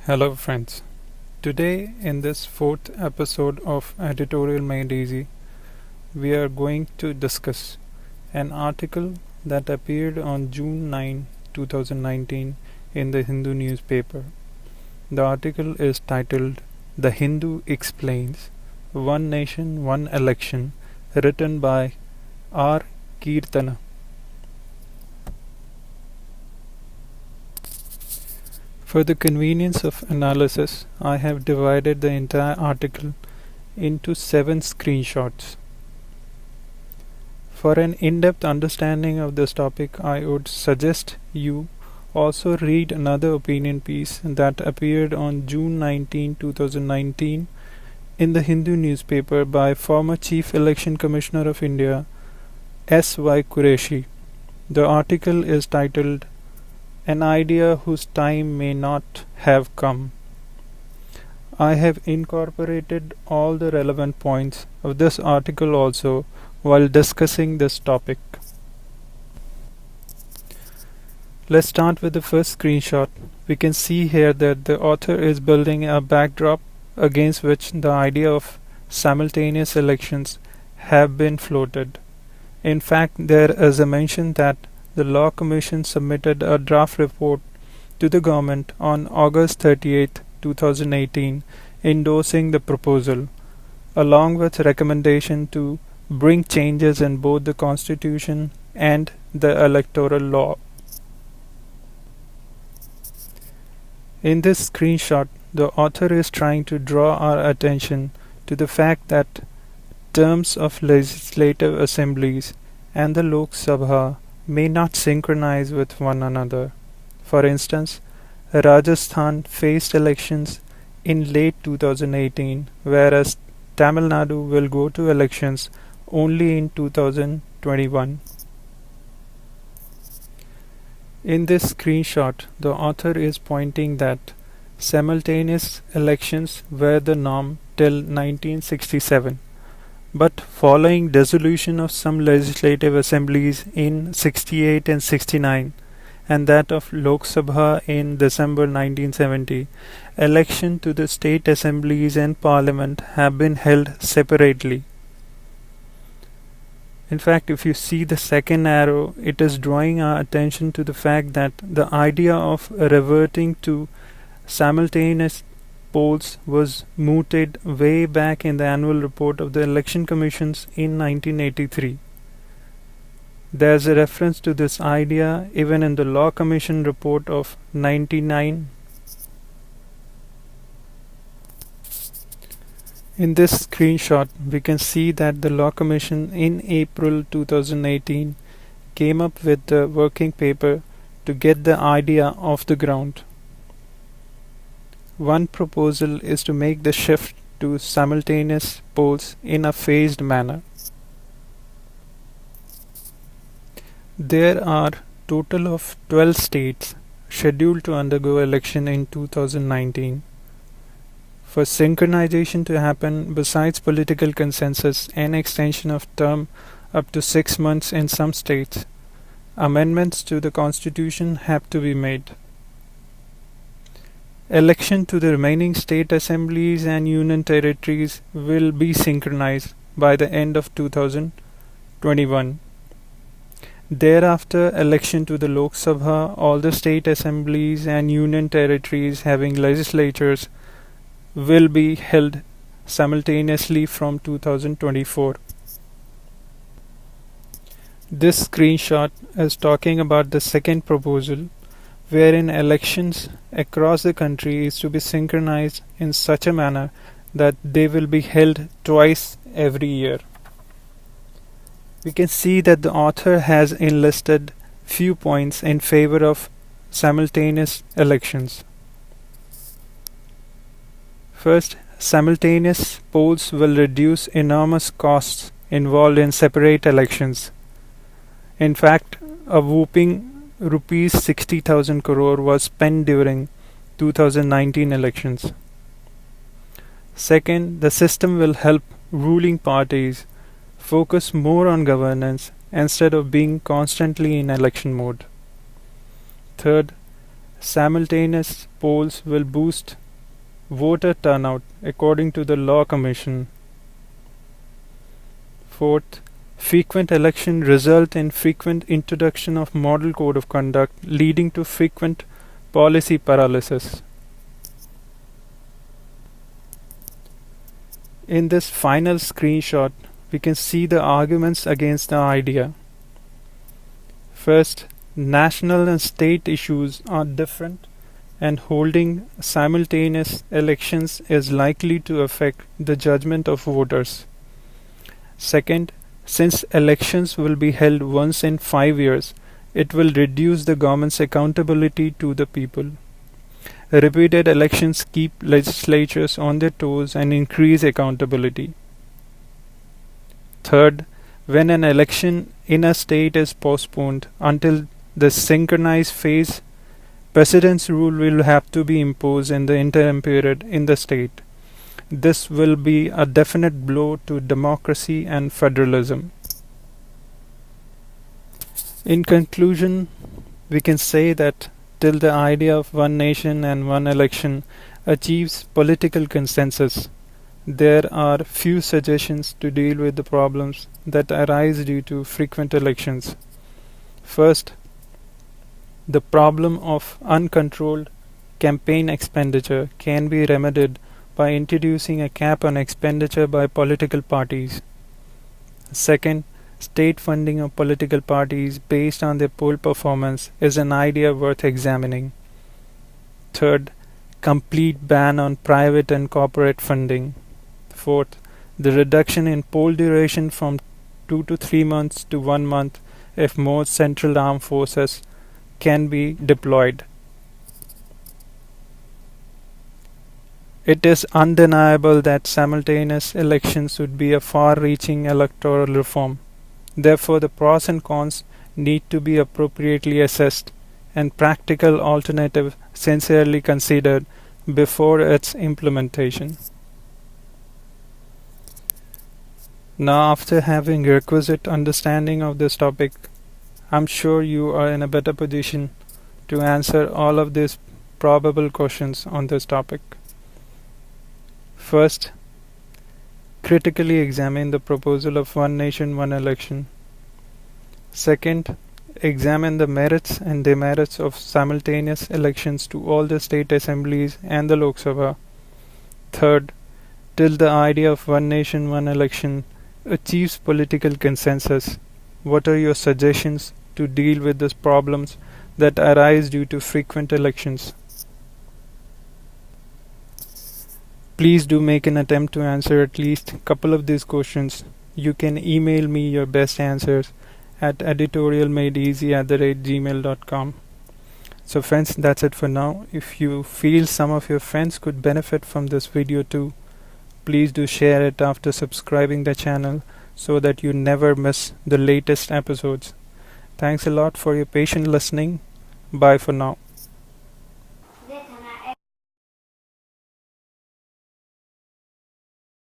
Hello, friends. Today, in this fourth episode of Editorial Made Easy, we are going to discuss an article that appeared on June 9, 2019 in the Hindu newspaper. The article is titled The Hindu Explains One Nation, One Election, written by R. Kirtana. For the convenience of analysis, I have divided the entire article into 7 screenshots. For an in-depth understanding of this topic, I would suggest you also read another opinion piece that appeared on June 19, 2019 in the Hindu newspaper by former Chief Election Commissioner of India, S.Y. Qureshi. The article is titled An Idea Whose Time May Not Have Come. I have incorporated all the relevant points of this article also while discussing this topic. Let's start with the first screenshot. We can see here that the author is building a backdrop against which the idea of simultaneous elections have been floated. In fact, there is a mention that the Law Commission submitted a draft report to the government on August 38, 2018, endorsing the proposal, along with recommendation to bring changes in both the Constitution and the electoral law. In this screenshot, the author is trying to draw our attention to the fact that terms of legislative assemblies and the Lok Sabha may not synchronize with one another. For instance, Rajasthan faced elections in late 2018, whereas Tamil Nadu will go to elections only in 2021. In this screenshot, the author is pointing that simultaneous elections were the norm till 1967. But following dissolution of some legislative assemblies in 68 and 69 and that of Lok Sabha in December 1970, election to the state assemblies and parliament have been held separately. In fact, if you see the second arrow, it is drawing our attention to the fact that the idea of reverting to simultaneous polls was mooted way back in the annual report of the election commissions in 1983. There's a reference to this idea even in the Law Commission report of 99. In this screenshot, we can see that the Law Commission in April 2018 came up with the working paper to get the idea off the ground. One proposal is to make the shift to simultaneous polls in a phased manner. There are total of 12 states scheduled to undergo election in 2019. For synchronization to happen, besides political consensus and extension of term up to 6 months in some states, amendments to the Constitution have to be made. Election to the remaining state assemblies and union territories will be synchronized by the end of 2021. Thereafter, election to the Lok Sabha, all the state assemblies and union territories having legislatures will be held simultaneously from 2024. This screenshot is talking about the second proposal, wherein elections across the country is to be synchronized in such a manner that they will be held twice every year. We can see that the author has enlisted few points in favor of simultaneous elections. First, simultaneous polls will reduce enormous costs involved in separate elections. In fact, a whopping Rupees 60,000 crore was spent during 2019 elections. Second, the system will help ruling parties focus more on governance instead of being constantly in election mode. Third, Simultaneous polls will boost voter turnout according to the Law Commission. Fourth, frequent election result in frequent introduction of model code of conduct leading to frequent policy paralysis. In this final screenshot, we can see the arguments against the idea. First, national and state issues are different, and holding simultaneous elections is likely to affect the judgment of voters. Second, since elections will be held once in 5 years, it will reduce the government's accountability to the people. Repeated elections keep legislatures on their toes and increase accountability. Third, when an election in a state is postponed until the synchronized phase, President's rule will have to be imposed in the interim period in the state. This will be a definite blow to democracy and federalism. In conclusion, we can say that till the idea of one nation and one election achieves political consensus, there are few suggestions to deal with the problems that arise due to frequent elections. First, the problem of uncontrolled campaign expenditure can be remedied by introducing a cap on expenditure by political parties. Second, state funding of political parties based on their poll performance is an idea worth examining. Third, complete ban on private and corporate funding. Fourth, the reduction in poll duration from 2 to 3 months to 1 month if more central armed forces can be deployed. It is undeniable that simultaneous elections would be a far-reaching electoral reform. Therefore, the pros and cons need to be appropriately assessed and practical alternatives sincerely considered before its implementation. Now, after having requisite understanding of this topic, I'm sure you are in a better position to answer all of these probable questions on this topic. First, critically examine the proposal of one nation, one election. Second, examine the merits and demerits of simultaneous elections to all the state assemblies and the Lok Sabha. Third, till the idea of one nation, one election achieves political consensus, what are your suggestions to deal with these problems that arise due to frequent elections? Please do make an attempt to answer at least a couple of these questions. You can email me your best answers at editorialmadeeasy@gmail.com. So friends, that's it for now. If you feel some of your friends could benefit from this video too, please do share it after subscribing the channel so that you never miss the latest episodes. Thanks a lot for your patient listening. Bye for now.